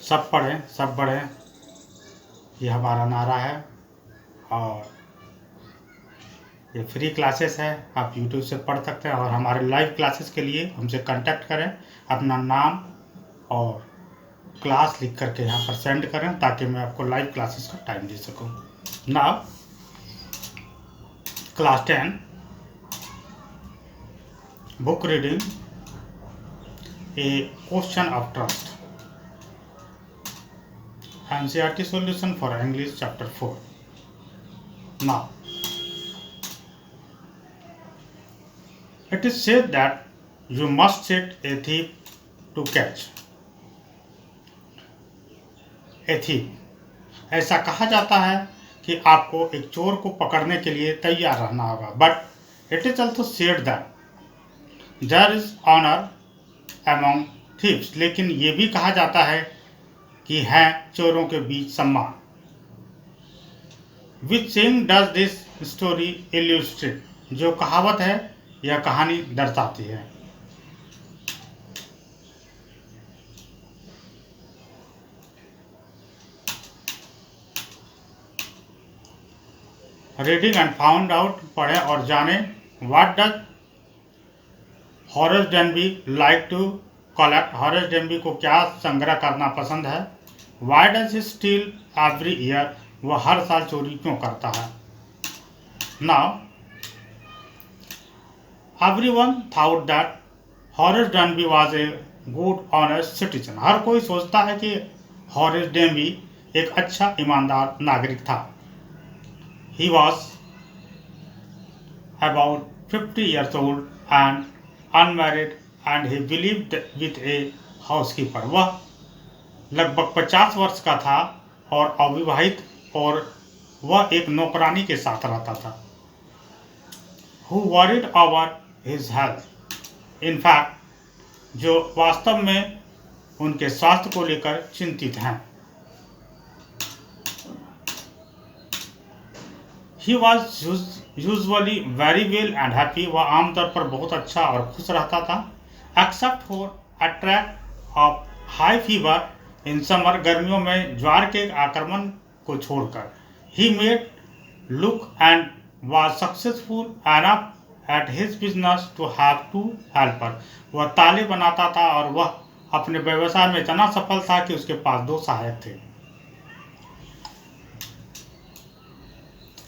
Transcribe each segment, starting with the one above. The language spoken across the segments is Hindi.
सब पढ़ें सब बढ़ें, ये हमारा नारा है। और ये फ्री क्लासेस है, आप यूट्यूब से पढ़ सकते हैं। और हमारे लाइव क्लासेस के लिए हमसे कांटेक्ट करें, अपना नाम और क्लास लिख करके यहाँ पर सेंड करें ताकि मैं आपको लाइव क्लासेस का टाइम दे सकूँ। Now class 10 book reading A question of trust, NCERT solution for English chapter 4. Now, it is said that you must set a thief to catch a thief. ऐसा कहा जाता है कि आपको एक चोर को पकड़ने के लिए तैयार रहना होगा। But it is also said that there is honour among thieves, लेकिन ये भी कहा जाता है कि है चोरों के बीच सम्मान। Which saying does this story illustrate, जो कहावत है यह कहानी दर्शाती है। रीडिंग एंड फाउंड आउट, पढ़ें और जानें। What does Horace Denby like to collect, Horace Denby को क्या संग्रह करना पसंद है। Why does he steal every year, वह हर साल चोरी क्यों करता है। Now everyone thought that Horace Denby was a good honest citizen, हर कोई सोचता है कि हॉरेस डेनबी एक अच्छा ईमानदार नागरिक था। He was about 50 years old and unmarried and he lived with a housekeeper. वह लगभग 50 वर्ष का था और अविवाहित, और वह एक नौकरानी के साथ रहता था। Who worried over his health. In fact, जो वास्तव में उनके स्वास्थ्य को लेकर चिंतित हैं। He was usually very well and happy, वह आमतौर पर बहुत अच्छा और खुश रहता था। Except for attack of high fever in summer, गर्मियों में ज्वार के आक्रमण को छोड़कर। He made look and was successful enough at his business to have two helpers. वह ताले बनाता था और वह अपने व्यवसाय में इतना सफल था कि उसके पास 2 सहायक थे।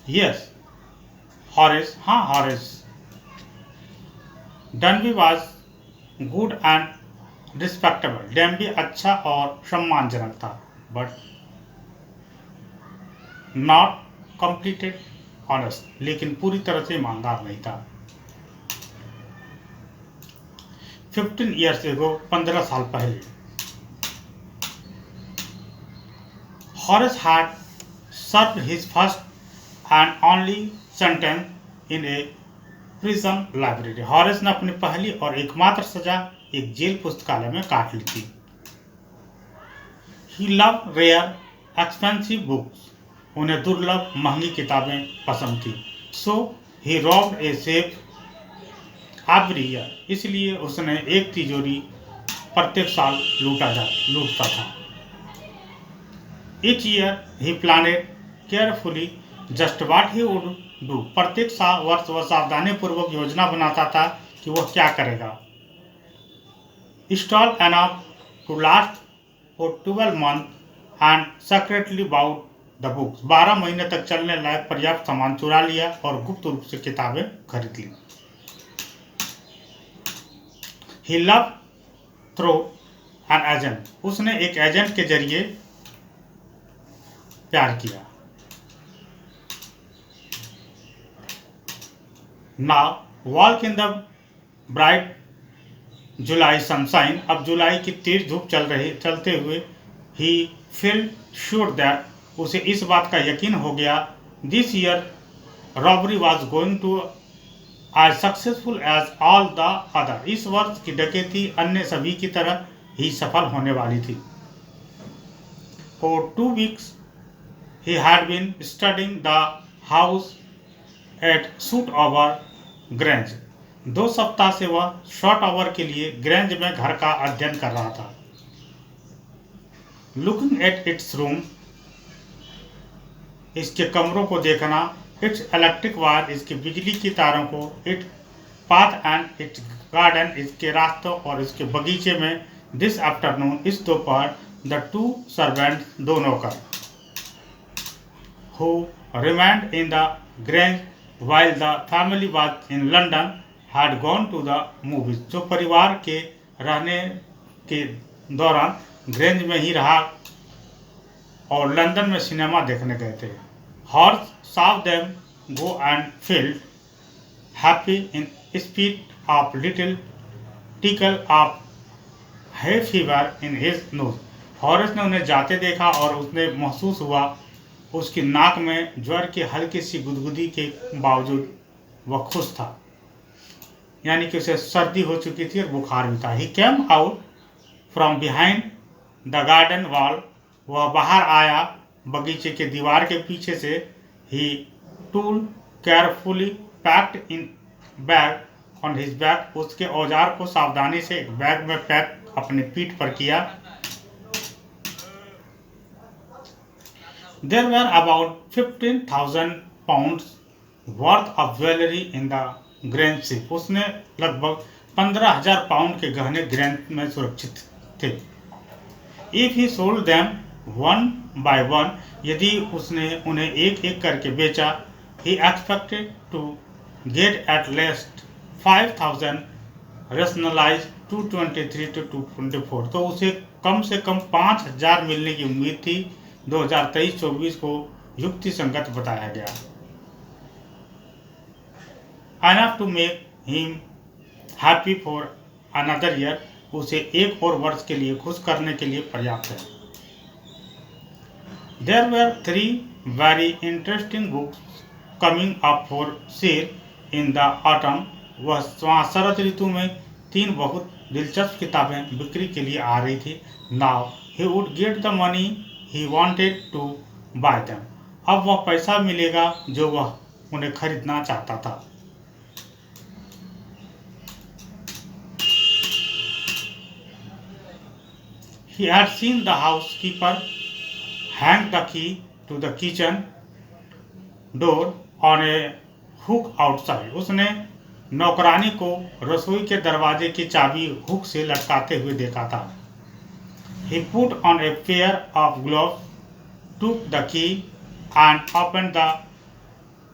Yes, Horace, हाँ Horace. Denby was good and respectable. Denby अच्छा और सम्मानजनक था, but not completed honest, लेकिन पूरी तरह से ईमानदार नहीं था। 15 years ago, 15 साल पहले, Horace had served his first and only sentence in a prison library. Horace ने अपनी पहली और एकमात्र सजा एक जेल पुस्तकालय में काट ली थी। He loved rare, expensive books. उन्हें दुर्लभ महंगी किताबें पसंद थी। So he robbed a safe every year. इसलिए उसने एक तिजोरी प्रत्येक साल लूटता था। Each year he planned carefully just what he would do. प्रत्येक वर्ष वह सावधानी पूर्वक योजना बनाता था कि वह क्या करेगा। Stole enough to last for 12 months and secretly bought the books. 12 महीने तक चलने लायक पर्याप्त सामान चुरा लिया और गुप्त रूप से किताबें खरीद ली। He loved through an agent. उसने एक एजेंट के जरिए प्यार किया। Now walk in the bright July sunshine. अब जुलाई की तेज धूप चलते हुए he felt sure that उसे इस बात का यकीन हो गया this year robbery was going to as successful as all the other. इस वर्ष की डकैती अन्य सभी की तरह ही सफल होने वाली थी। For 2 weeks he had been studying the house at Shotover Grange. 2 सप्ताह से वह शॉर्ट ओवर के लिए ग्रेंज में घर का अध्ययन कर रहा था। लुकिंग एट इट्स रूम, इसके कमरों को देखना, इट्स इलेक्ट्रिक वायर, इसके बिजली की तारों को, it path and it's garden, इसके रास्तों और इसके बगीचे में, दिस आफ्टरनून, इस दोपहर, द टू सर्वेंट्स, दो नौकर, who remained in the Grange while the family was in London had gone to the movies, जो परिवार के रहने के दौरान ग्रेंज में ही रहा और लंदन में सिनेमा देखने गए थे। Horse saw them go and felt happy in spite of little tickle of hay fever in his nose, Horace ने उन्हें जाते देखा और उसने महसूस हुआ उसकी नाक में ज्वर की हल्की सी गुदगुदी के बावजूद वह खुश था, यानी कि उसे सर्दी हो चुकी थी और बुखार भी था। He came out from behind the garden wall, वह बाहर आया बगीचे के दीवार के पीछे से। He tool carefully packed in bag on his back, उसके औजार को सावधानी से एक बैग में पैक अपनी पीठ पर किया। There were about 15,000 pounds worth of jewelry in the Grange ship, उसने लगभग 15,000 पाउंड के गहने ग्रेंज में सुरक्षित थे। If he sold them one by one, यदि उसने उन्हें एक एक करके बेचा, he expected to get at least 5,000 rationalized 223 to 224, तो उसे कम से कम 5,000 मिलने की उम्मीद थी। 2023-24 को युक्ति संगत बताया गया। Enough to make him happy for another year, उसे एक और वर्ष के लिए खुश करने के लिए पर्याप्त है। There were 3 very interesting books coming up for sale in the autumn, वहाँ शरद ऋतु में 3 बहुत दिलचस्प किताबें बिक्री के लिए आ रही थी। Now he would get the money he wanted to buy them, अब वह पैसा मिलेगा जो वह उन्हें खरीदना चाहता था। He had seen the housekeeper hang the key to the kitchen door on a hook outside, उसने नौकरानी को रसोई के दरवाजे की चाबी हुक से लटकाते हुए देखा था। He put on a pair of gloves, took the key and opened the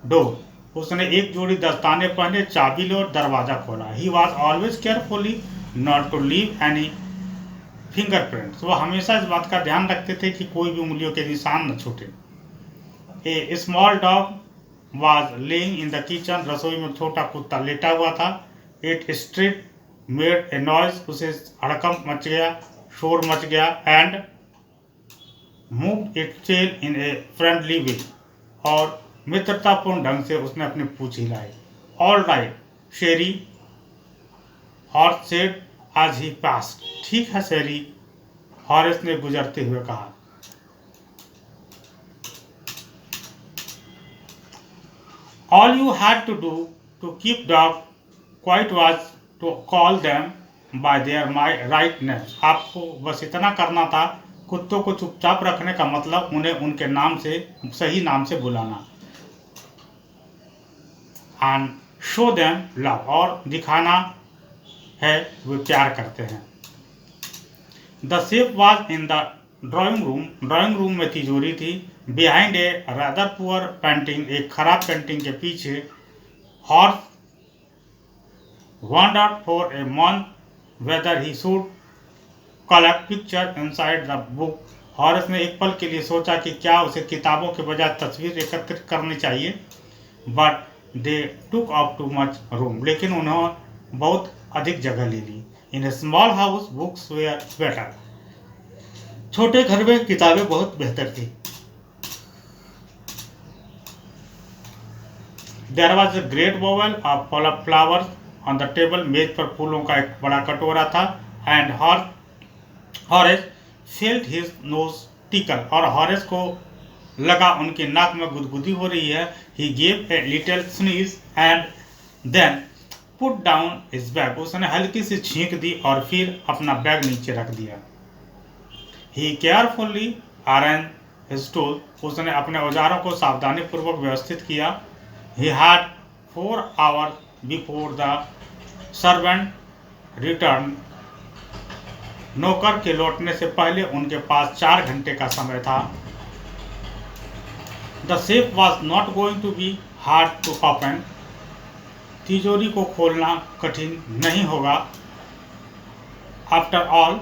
door, उसने एक जोड़ी दस्ताने पहने, चाबी ली और दरवाजा खोला। He was always carefully not to leave any fingerprints, वह हमेशा इस बात का ध्यान रखते थे कि कोई भी उंगलियों के निशान न छूटे। A small dog was laying in the kitchen, रसोई में छोटा कुत्ता लेटा हुआ था। It stirred, made a noise, उसे हड़कंप मच गया, शोर मच गया। And moved its tail in a friendly way, और मित्रतापूर्ण ढंग से उसने अपनी पूंछ हिलाई। All right Sherry, Horace said as he passed, ठीक है शेरी, हॉरेस ने गुजरते हुए कहा। All you had to do to keep dog quiet was to call them by their my right names, आपको बस इतना करना था, कुत्तों को चुपचाप रखने का मतलब उन्हें उनके नाम से, सही नाम से बुलाना। एंड शो देम लव, और दिखाना है वे प्यार करते हैं। The chef was in the drawing room, drawing room में तिजोरी थी। Behind a rather poor painting, एक खराब पेंटिंग के पीछे। Horace wondered for a month whether he should collect picture inside the book, Horace ने एक पल के लिए सोचा कि क्या उसे किताबों के बजाय तस्वीर एकत्रित करनी चाहिए। But they took up too much room, लेकिन उन्होंने बहुत अधिक जगह ले ली। In a small house books were better, छोटे घर में किताबें बहुत बेहतर थी। There was a great bowl of flowers on the table, मेज पर फूलों का एक बड़ा कटोरा था। And Horace felt his nose tickle, और हॉरेस को लगा उनकी नाक में गुदगुदी हो रही है। He gave a little sneeze and then put down his bag, उसने हल्की सी छींक दी और फिर अपना बैग नीचे रख दिया। ही केयरफुली अरेंज हिज टूल, उसने अपने औजारों को सावधानी पूर्वक व्यवस्थित किया। He had 4 hours before the servant return, नौकर के लौटने से पहले उनके पास 4 घंटे का समय था। The safe was not going to be hard to open, तिजोरी को खोलना कठिन नहीं होगा। After all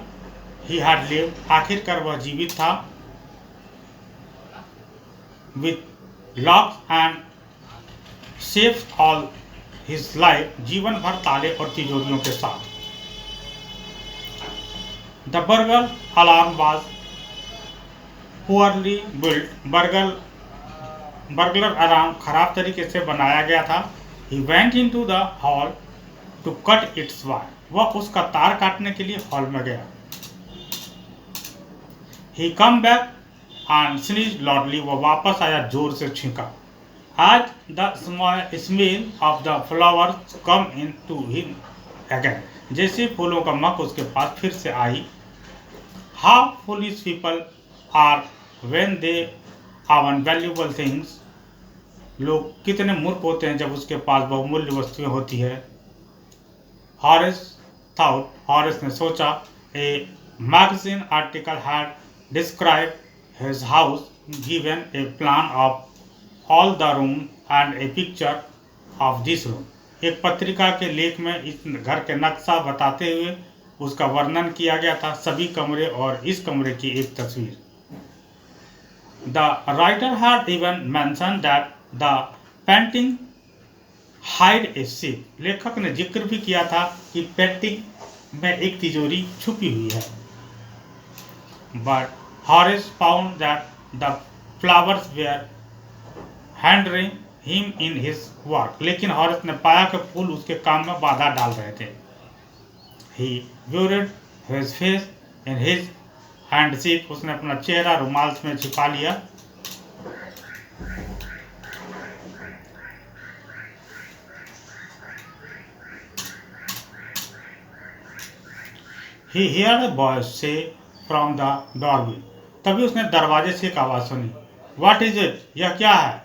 he had lived, आखिरकार वह जीवित था। With locks and safes all his life, जीवन भर ताले और तिजोरियों के साथ। The burglar alarm was poorly built, burglar alarm खराब तरीके से बनाया गया था। He went into the hall to cut its wire, वह उसका तार काटने के लिए हॉल में गया। He come back and sneeze loudly, वह वापस आया जोर से छींका। As the smell of the flowers come in to him again, जैसे फूलों का महक उसके पास फिर से आई। How foolish people are when they have valuable things, लोग कितने मूर्ख होते हैं जब उसके पास बहुमूल्य वस्तुएं होती है। हॉरेस थॉट, हॉरेस ने सोचा, a magazine article had describe his house, given A plan of all the room and A picture of this room, एक पत्रिका के लेख में इस घर के नक्शा बताते हुए उसका वर्णन किया गया था, सभी कमरे और इस कमरे की एक तस्वीर। The writer had even mention that the painting hide a safe, लेखक ने जिक्र भी किया था कि पेंटिंग में एक तिजोरी छुपी हुई है। But Horace found that the flowers were hindering him in his work, लेकिन हॉरेस ने पाया कि फूल उसके काम में बाधा डाल रहे थे। ही buried his face in his handkerchief, उसने अपना चेहरा रुमाल में छिपा लिया। He heard a voice say from the doorway, तभी उसने दरवाजे से एक आवाज सुनी। What is it? यह क्या है?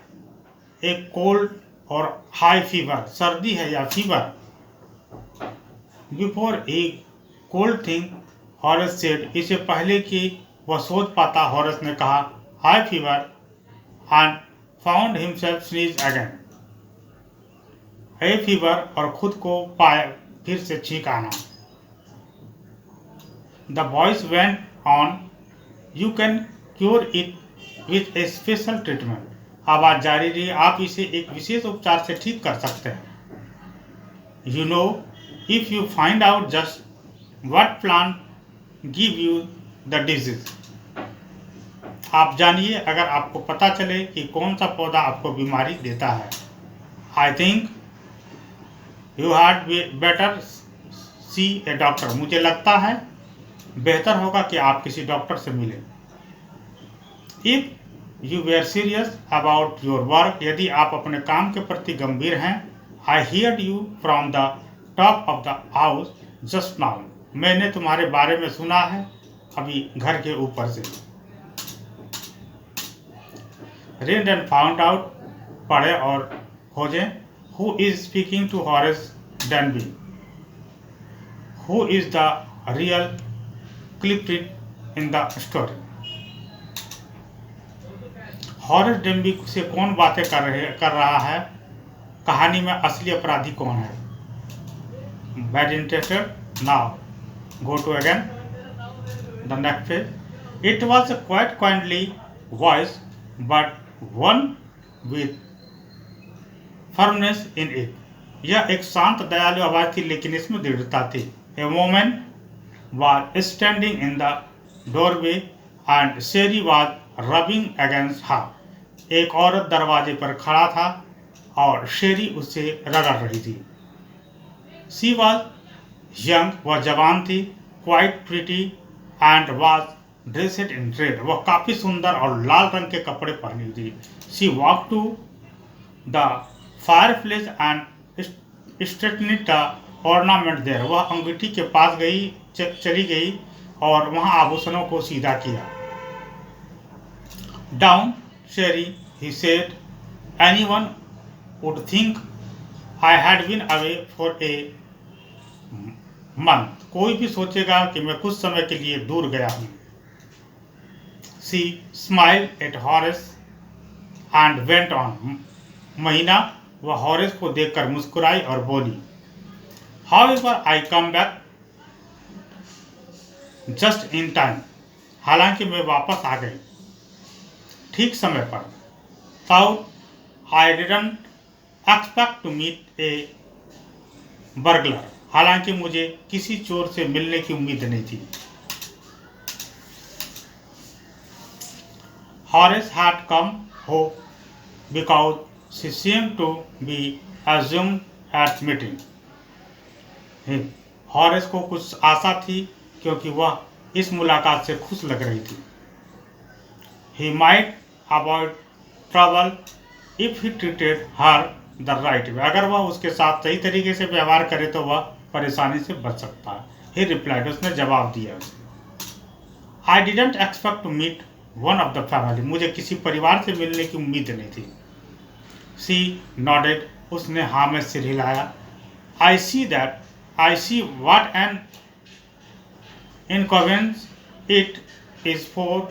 एक कोल्ड और हाई फीवर, सर्दी है या fever. Before A cold thing, Horace said, इससे पहले कि वह सोच पाता, हॉरेस ने कहा, high fever, and found himself sneeze again, A fever, और खुद को पाए फिर से छींक आना। The voice went on, you can cure it with A special treatment, आवाज जारी रही, आप इसे एक विशेष उपचार से ठीक कर सकते हैं। You know, if you find out just what plant give you the disease, आप जानिए अगर आपको पता चले कि कौन सा पौधा आपको बीमारी देता है। I think you had better see a doctor, मुझे लगता है बेहतर होगा कि आप किसी डॉक्टर से मिलें। If you were serious about your work, यदि आप अपने काम के प्रति गंभीर हैं, I heard you from the top of the house just now, मैंने तुम्हारे बारे में सुना है अभी घर के ऊपर से। रीड एंड फाउंड आउट, पढ़े और खोजें। Who is speaking to Horace Denby, who is the real culprit in the story, Horace Denby से कौन बातें कर रहा है, कहानी में असली अपराधी कौन है। Bad interested. Now go to again the next page. It was a quite kindly voice, but one with firmness in it. यह एक शांत दयालु आवाज थी, लेकिन इसमें दृढ़ता थी। A woman was standing in the doorway and Sherry was rubbing against her. एक औरत दरवाजे पर खड़ा था और शेरी उससे रगड़ रही थी। She was young, वह जवान थी, quite pretty and was dressed in red, वह काफी सुंदर और लाल रंग के कपड़े पहनी थी। She walked to the fireplace and straightened the ornament there, वह अंगीठी के पास चली गई और वहां आभूषणों को सीधा किया। Down Sheri, he said, anyone would think I had been away for a month. कोई भी सोचेगा कि मैं कुछ समय के लिए दूर गया हूं। She smiled at Horace and went on. महीना वह हॉरेस को देखकर मुस्कुराई और बोली, However, I come back just in time. हालांकि मैं वापस आ गई ठीक समय पर। Thought I didn't expect to meet a burglar. हालांकि मुझे किसी चोर से मिलने की उम्मीद नहीं थी। Horace had come home because she seemed to be assumed at meeting. Horace को कुछ आशा थी क्योंकि वह इस मुलाकात से खुश लग रही थी। He might avoid trouble if he treated her the right way. अगर वह उसके साथ सही तरीके से व्यवहार करे तो वह परेशानी से बच सकता है। He replied, उसने जवाब दिया, I didn't expect to meet one of the family. मुझे किसी परिवार से मिलने की उम्मीद नहीं थी। She nodded. उसने हाँ में सिर हिलाया। I see what an inconvenience it is for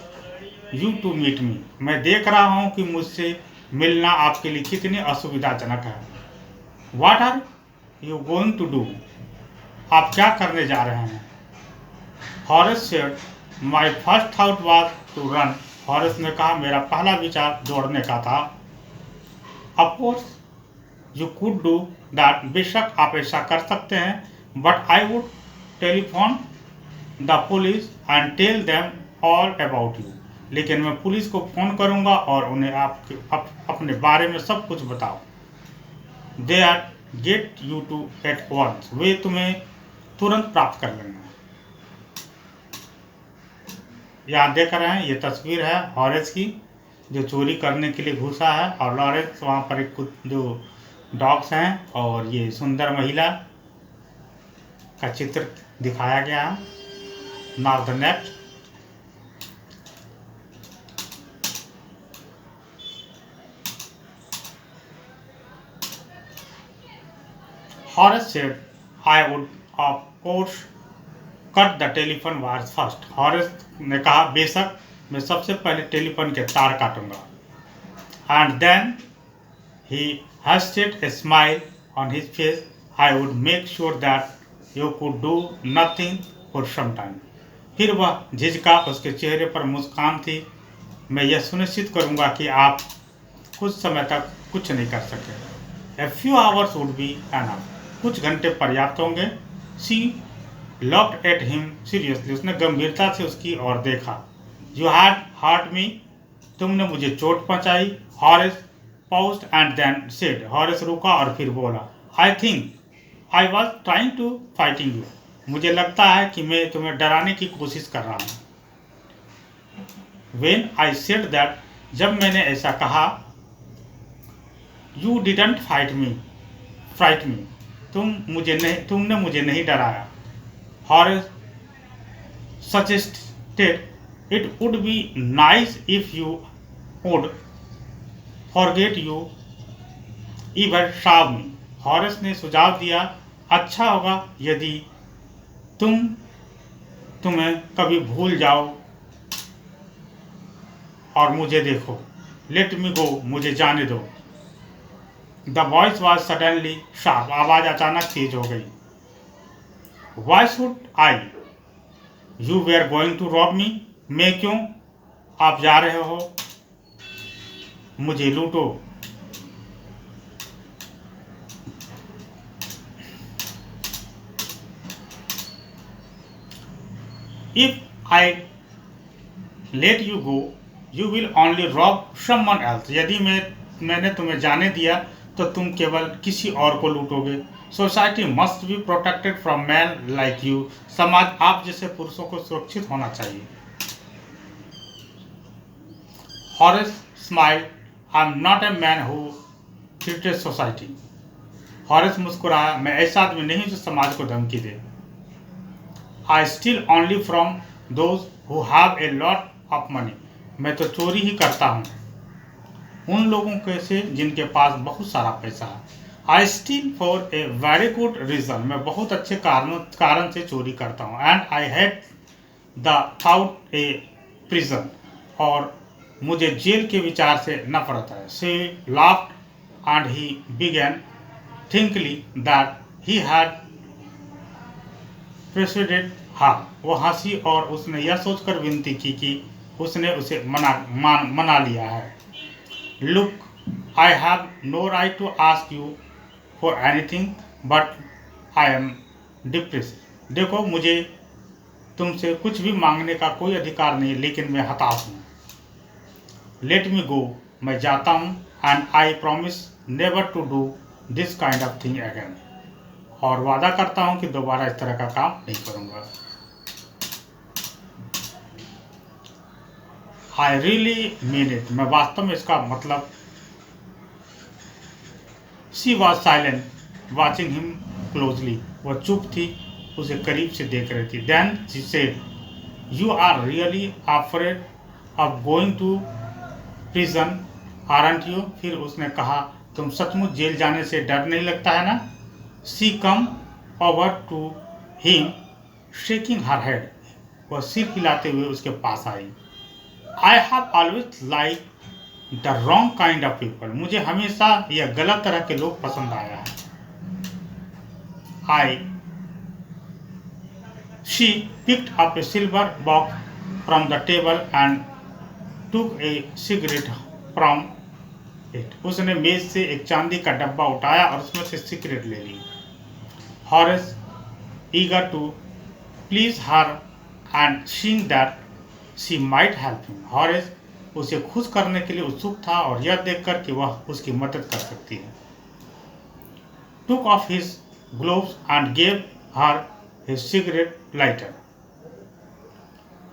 you to meet me. मैं देख रहा हूँ कि मुझसे मिलना आपके लिए कितनी असुविधाजनक है। What are you going to do? आप क्या करने जा रहे हैं? Horace said, my first thought was to run. Horace ने कहा, मेरा पहला विचार दौड़ने का था। Of course, you could do that. बेशक आप ऐसा कर सकते हैं। But I would telephone the police and tell them all about you. लेकिन मैं पुलिस को फोन करूंगा और उन्हें अपने बारे में सब कुछ बताओ। They are get you to at once. वे तुम्हें तुरंत प्राप्त कर लेंगे। यहाँ देख रहे हैं, ये तस्वीर है हॉरेस की जो चोरी करने के लिए घुसा है और लॉरेंस वहाँ पर एक जो डॉग्स हैं और ये सुंदर महिला का चित्र दिखाया गया है। Now the next. Horace said, I would of course cut the telephone wires first. Horace ने कहा, बेशक मैं सबसे पहले टेलीफोन के तार काटूंगा। And then he hasted a smile on his face. I would make sure that you could do nothing for some time. फिर वह झिझका, उसके चेहरे पर मुस्कान थी। मैं यह सुनिश्चित करूंगा कि आप कुछ समय तक कुछ नहीं कर सके। A few hours would be enough. कुछ घंटे पर्याप्त होंगे। She looked at him seriously. उसने गंभीरता से उसकी ओर देखा। You had hurt me. तुमने मुझे चोट पहुंचाई। Horace paused and then said. Horace रुका और फिर बोला, I think I was trying to fighting you. मुझे लगता है कि मैं तुम्हें डराने की कोशिश कर रहा हूँ। When I said that, जब मैंने ऐसा कहा, You didn't fight me. तुमने मुझे नहीं डराया। Horace suggested it would be nice if you would forget you ever saw me. Horace ने सुझाव दिया, अच्छा होगा यदि तुम्हें कभी भूल जाओ और मुझे देखो। Let me go. मुझे जाने दो। The voice was suddenly sharp. आवाज अचानक तेज हो गई। Why should I? You were going to rob me. मैं क्यों? आप जा रहे हो मुझे लूटो। If I let you go, you will only rob someone else. यदि मैंने तुम्हें जाने दिया तो तुम केवल किसी और को लूटोगे। Society must be protected from man like you. समाज आप जैसे पुरुषों को सुरक्षित होना चाहिए। Horace smiled. I'm not a man who treated society. Horace मुस्कुराया, मैं ऐसा आदमी नहीं जो समाज को धमकी दे। I steal only from those who have a lot of money, मैं तो चोरी ही करता हूँ उन लोगों के से जिनके पास बहुत सारा पैसा है। I steal for a very good reason, मैं बहुत अच्छे कारण से चोरी करता हूँ। And I had the thought a prison, और मुझे जेल के विचार से नफरत है। She laughed and he began thinking that he had persuaded her, वो हंसी और उसने यह सोचकर विनती की कि उसने उसे मना लिया है। Look, I have no right to ask you for anything but I am depressed, देखो मुझे तुमसे कुछ भी मांगने का कोई अधिकार नहीं, लेकिन मैं हताश हूँ। लेट मी गो, मैं जाता हूँ। And I promise never to do this kind of thing again, और वादा करता हूँ कि दोबारा इस तरह का काम नहीं करूँगा। आई रियली मीन इट, मैं वास्तव में इसका मतलब। She was silent watching him closely, वह चुप थी, उसे करीब से देख रही थी। Then she said, you are really afraid of going to prison aren't you, फिर उसने कहा, तुम सचमुच जेल जाने से डर नहीं लगता है ना? She come over to him shaking her head, वह सिर हिलाते हुए उसके पास आई। I have always like the wrong kind of people, मुझे हमेशा यह गलत तरह के लोग पसंद आया है। I she picked up a silver box from the table and took a cigarette from it, उसने मेज से एक चांदी का डब्बा उठाया और उसमें से सिगरेट ले ली। Horace eager to please her and seeing that she might help him, Horace उसे खुश करने के लिए उत्सुक था और यह देखकर कि वह उसकी मदद कर सकती है। Took off his gloves and gave her his cigarette lighter,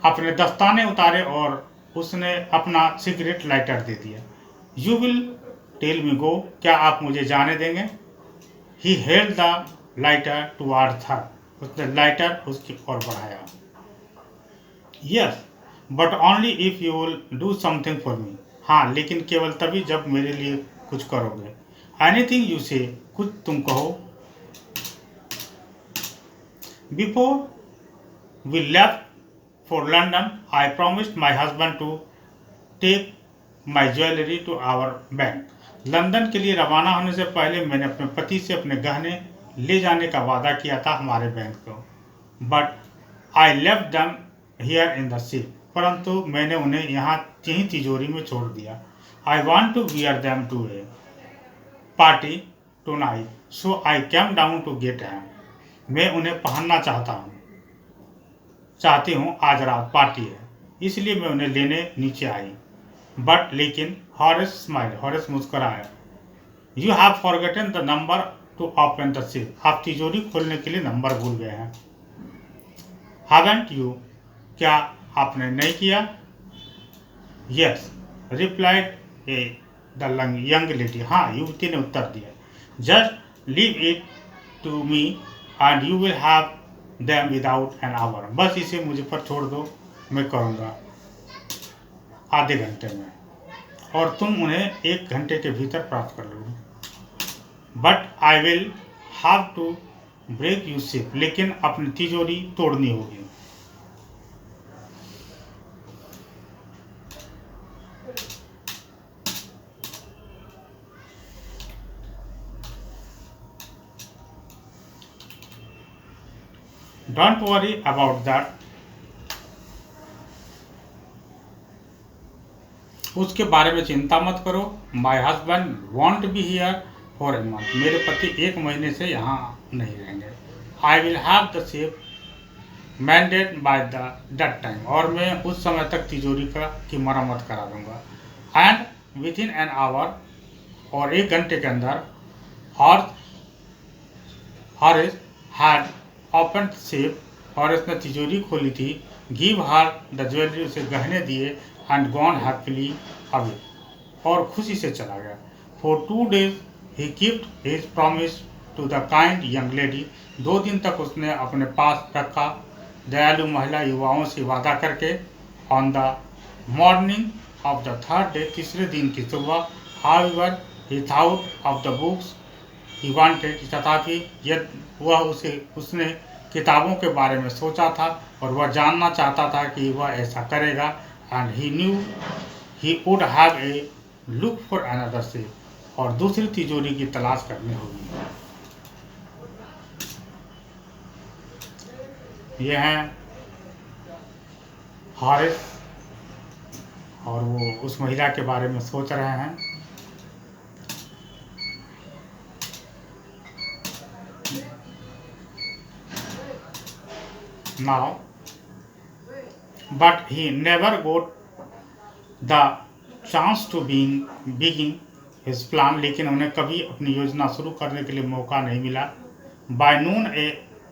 अपने दस्ताने उतारे और उसने अपना सिगरेट लाइटर दे दिया। You will tell me go, क्या आप मुझे जाने देंगे? He held the lighter towards her, उसने लाइटर उसकी ओर बढ़ाया। Yes but only if you will do something for me, हाँ लेकिन केवल तभी जब मेरे लिए कुछ करोगे। एनीथिंग यू से, कुछ तुम कहो। Before we left for London I promised my husband to take my jewellery to our bank, London के लिए रवाना होने से पहले मैंने अपने पति से अपने गहने ले जाने का वादा किया था हमारे बैंक को। But I left them here in the ship, परंतु मैंने उन्हें यहाँ यहीं तिजोरी में छोड़ दिया। I want to wear them to A party to night, so I came down to get M, मैं उन्हें पहनना चाहती हूँ, आज रात पार्टी है, इसलिए मैं उन्हें लेने नीचे आई। बट लेकिन हॉरेस स्माइल, हॉरेस मुस्कुराया। You have forgotten the number two open the ship, आप तिजोरी खोलने के लिए नंबर भूल गए हैं। हैवेंट यू, क्या आपने नहीं किया? Yes replied the young lady, हाँ युवती ने उत्तर दिया। Just leave it to me and you will have them without an hour, बस इसे मुझे पर छोड़ दो, मैं करूँगा आधे घंटे में, और तुम उन्हें 1 घंटे के भीतर प्राप्त कर लोगे। But I will have to break you ship, लेकिन अपनी तिजोरी तोड़नी होगी। डोंट वरी अबाउट दैट, उसके बारे में चिंता मत करो। My husband won't be here for a month, मेरे पति 1 महीने से यहाँ नहीं रहेंगे। I will have the ship mended by that time, और मैं उस समय तक तिजोरी की मरम्मत करा दूंगा। And with in an hour, और 1 घंटे के अंदर Horace had open ship, Horace ने तिजोरी खोली थी। गिव हर द ज्वेलरी, उसे गहने दिए। एंड गॉन हैप्पीली अवे, और खुशी से चला गया। For 2 days he kept his promise to the kind young lady, 2 दिन तक उसने अपने पास रखा दयालु महिला युवाओं से वादा करके on the morning of the third day, तीसरे दिन की सुबह, however he thought of the books he wanted, तथापि वह उसने किताबों के बारे में सोचा था और वह जानना चाहता था कि वह ऐसा करेगा। And he new he would have a look for another safe, और दूसरी तिजोरी की तलाश करनी होगी। ये हैं हारिस, और वो उस महिला के बारे में सोच रहे हैं। Now, but he never got the chance to begin his plan, लेकिन उन्हें कभी अपनी योजना शुरू करने के लिए मौका नहीं मिला। By noon a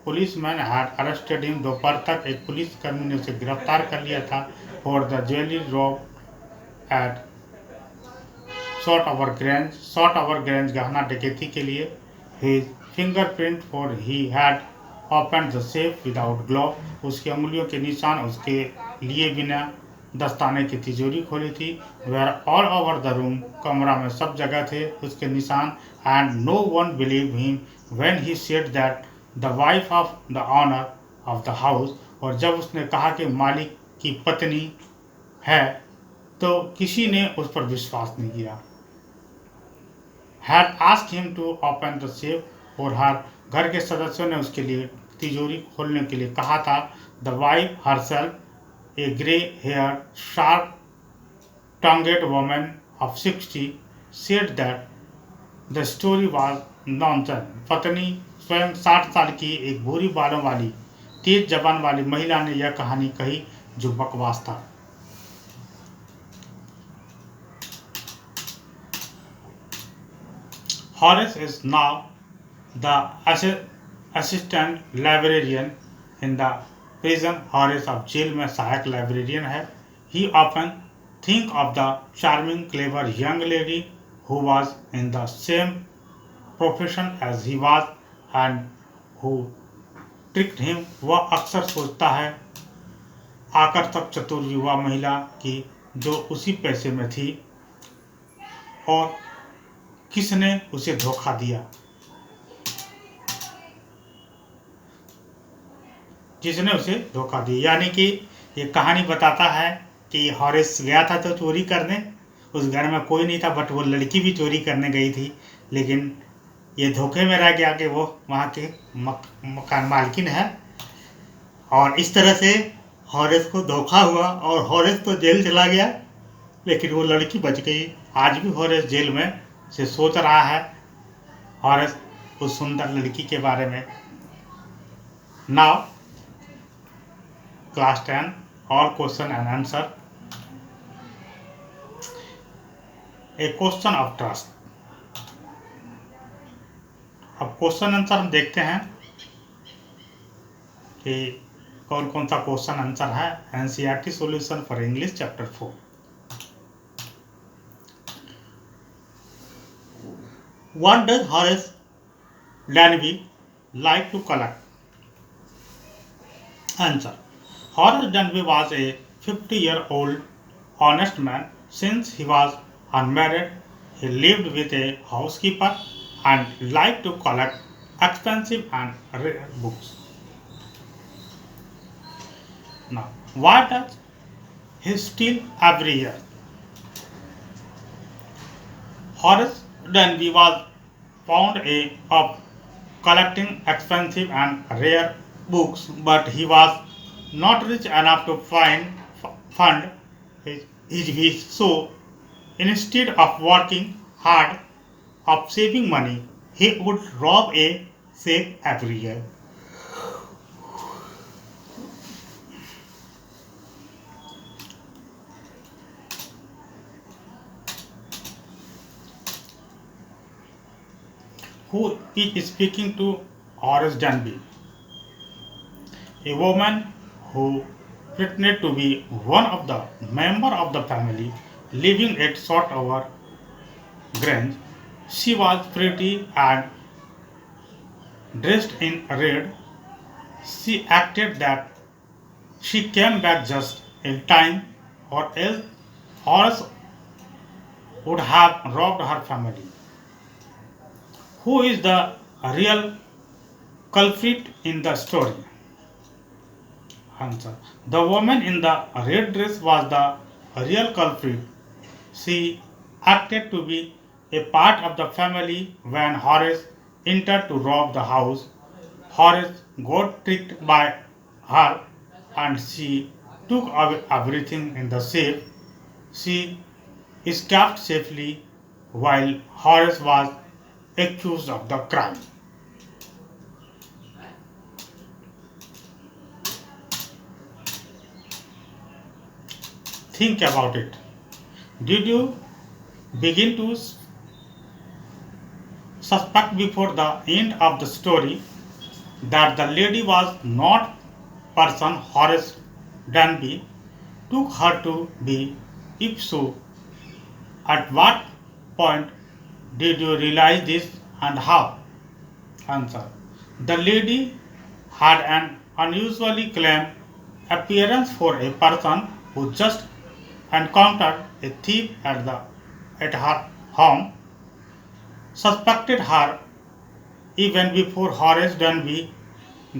policeman had arrested him, दोपहर तक एक पुलिसकर्मी ने उसे गिरफ्तार कर लिया था for the jewelry rob at Short Our Grange गहना डकैती के लिए। His fingerprint, for he had opened the safe without glove, उसकी अंगुलियों के निशान उसके लिए बिना दस्ताने की तिजोरी खोली थी। Where all over the room, कमरा में सब जगह थे उसके निशान। And no one believed him when he said that the wife of the owner of the house, और जब उसने कहा कि मालिक की पत्नी है, तो किसी ने उस पर विश्वास नहीं किया। Had asked him to open the safe, और हर घर के सदस्यों ने उसके लिए तिजोरी खोलने के लिए कहा था। The wife herself, a grey-haired, sharp-tongued woman of 60, said that the story was nonsense. पत्नी स्वयं 60 साल की एक भूरी बालों वाली तेज जबान वाली महिला ने यह कहानी कही जो बकवास था। Horace is now the assistant librarian in the prison। Horace अब जेल में सहायक लाइब्रेरियन है। He often think of the charming, clever young lady who was in the same profession as he was and who tricked him। वह अक्सर सोचता है आकर्षक चतुर युवा महिला की जो उसी पैसे में थी और किसने उसे धोखा दिया, जिसने उसे धोखा दिया। यानी कि ये कहानी बताता है कि हॉरेस गया था तो चोरी करने, उस घर में कोई नहीं था, बट वो लड़की भी चोरी करने गई थी, लेकिन ये धोखे में रह गया कि वो वहाँ के मकान मालकिन है। और इस तरह से हॉरेस को धोखा हुआ और हॉरेस तो जेल चला गया, लेकिन वो लड़की बच गई। आज भी हॉरेस जेल में से सोच रहा है हॉरेस उस सुंदर लड़की के बारे में। Now class 10 all question and answer. A question of trust. अब क्वेश्चन आंसर हम देखते हैं कि कौन कौन सा क्वेश्चन आंसर है। NCERT solution for English chapter 4। What does Horace Danby like to collect? Answer. Horace Danby was a 50-year-old honest man. Since he was unmarried, he lived with a housekeeper and liked to collect expensive and rare books. Now, what does he steal every year? Horace Danby was fond of collecting expensive and rare books, but he was not rich enough to fund his wish. So, instead of working hard, of saving money, he would rob a safe every year. Who is speaking to Horace Danby? A woman who pretended to be one of the members of the family living at Short-Our Grange. She was pretty and dressed in red. She acted that She came back just in time, or else Horace would have robbed her family. Who is the real culprit in the story? Answer. The woman in the red dress was the real culprit. She acted to be a part of the family when Horace entered to rob the house. Horace got tricked by her and she took away everything in the safe. She escaped safely while Horace was accused of the crime. Think about it. Did you begin to suspect before the end of the story that the lady was not person Horace Danby took her to be? If so, at what point did you realize this and how? Answer. The lady had an unusually calm appearance for a person who just encountered a thief at her home, suspected her even before Horace Dunby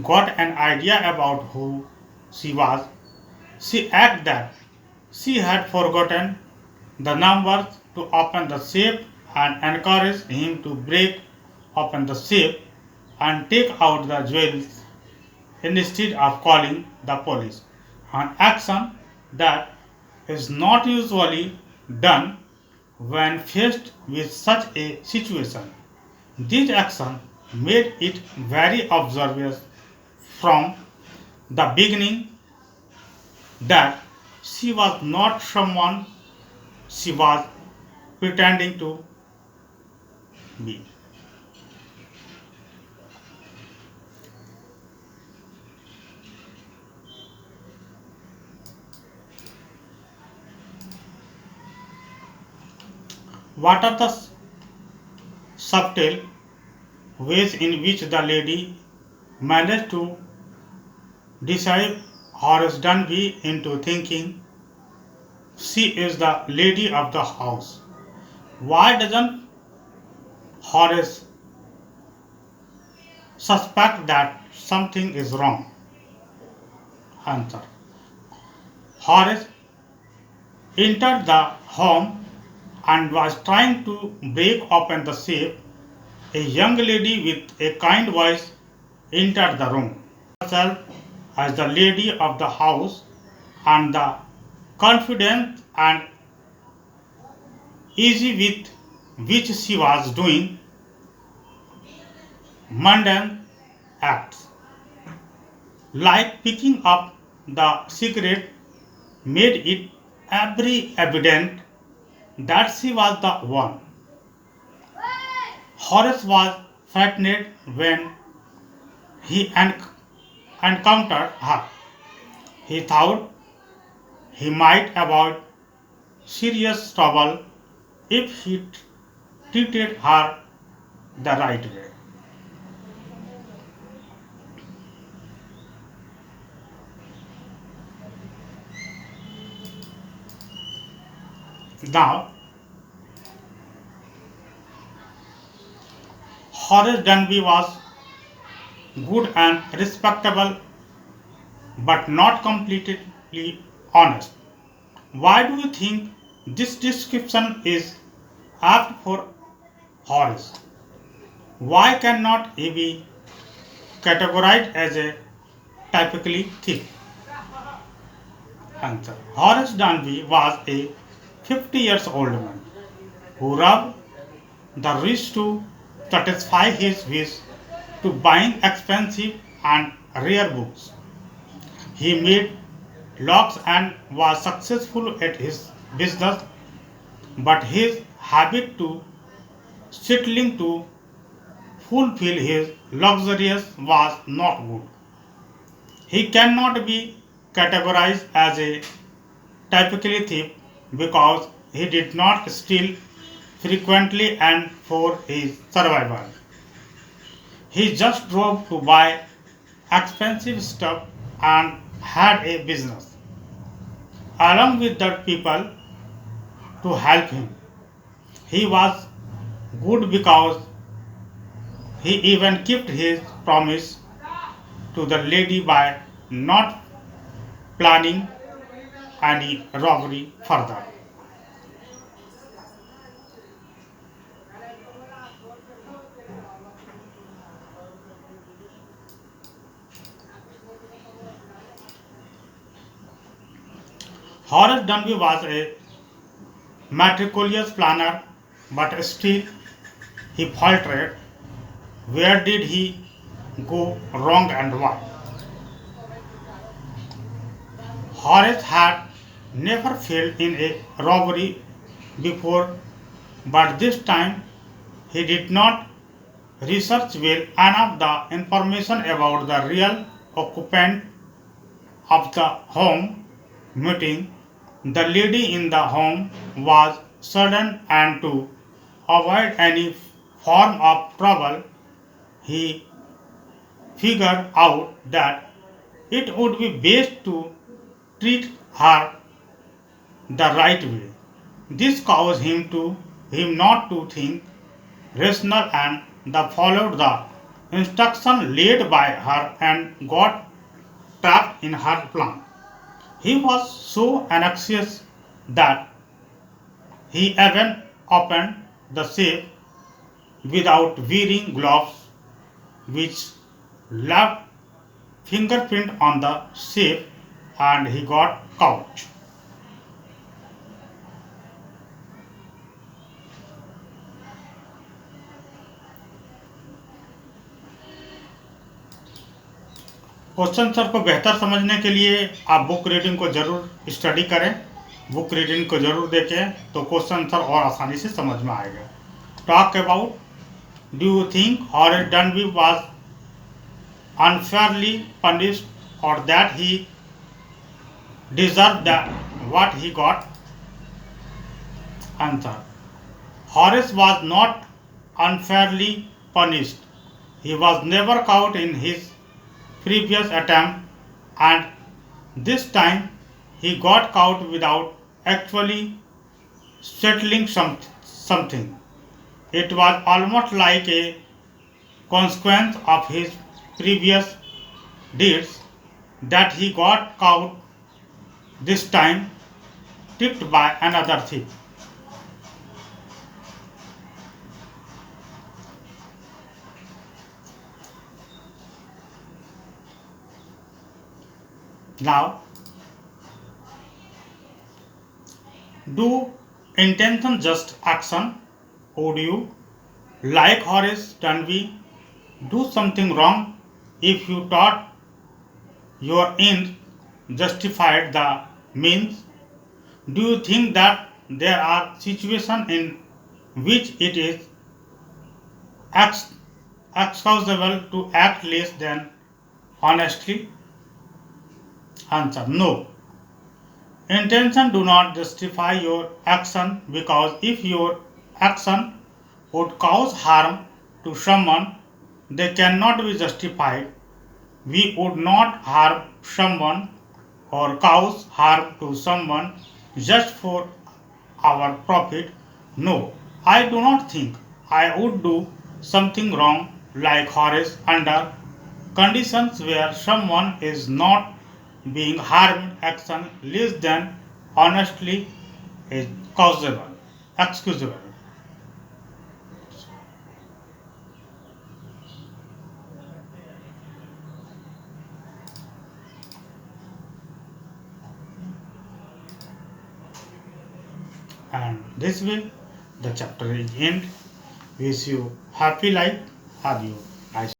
got an idea about who she was. She acted that she had forgotten the numbers to open the safe and encouraged him to break open the safe and take out the jewels instead of calling the police. An action that is not usually done when faced with such a situation. This action made it very obvious from the beginning that she was not someone she was pretending to be. What are the subtle ways in which the lady managed to deceive Horace Dunby into thinking she is the lady of the house? Why doesn't Horace suspect that something is wrong? Answer. Horace entered the home and was trying to break open the safe. A young lady with a kind voice entered the room. Herself as the lady of the house and the confidence and ease with which she was doing mundane acts, like picking up the cigarette, made it very evident that she was the one. Horace was frightened when he encountered her. He thought he might avoid serious trouble if he treated her the right way. Now, Horace Dunby was good and respectable but not completely honest. Why do you think this description is apt for Horace? Why cannot he be categorized as a typically thief? Answer. Horace Dunby was a 50 years old man who robbed the rich to satisfy his wish to buying expensive and rare books. He made locks and was successful at his business, but his habit to settling to fulfill his luxurious was not good. He cannot be categorized as a typically thief because he did not steal frequently and for his survival. He just drove to buy expensive stuff and had a business along with the people to help him. He was good because he even kept his promise to the lady by not planning any robbery further. Horace Dunby was a meticulous planner, but still he faltered. Where did he go wrong and why? Horace had never failed in a robbery before, but this time he did not research well enough the information about the real occupant of the home meeting. The lady in the home was sudden, and to avoid any form of trouble, he figured out that it would be best to treat her the right way. This caused him not to think rational and the followed the instruction laid by her and got trapped in her plan. He was so anxious that he even opened the safe without wearing gloves, which left fingerprint on the safe, and he got caught. Question sir को बेहतर समझने के लिए आप बुक रीडिंग को जरूर स्टडी करें, बुक रीडिंग को जरूर देखें, तो क्वेश्चन सर और आसानी से समझ में आएगा. Talk about, do you think Horace Dunby was unfairly punished or that he deserved what he got? Answer. Horace was not unfairly punished. He was never caught in his previous attempt, and this time he got caught without actually settling something. It was almost like a consequence of his previous deeds that he got caught this time, tricked by another thief. Now, do intention just action? Would you, like Horace Dunby, do something wrong if you thought your end justified the means? Do you think that there are situations in which it is excusable to act less than honestly? Answer. No. Intention do not justify your action, because if your action would cause harm to someone, they cannot be justified. We would not harm someone or cause harm to someone just for our profit. No, I do not think I would do something wrong like Horace under conditions where someone is not being harmed. Action less than honestly is excusable. And this way the chapter is end. Wish you happy life. Have you nice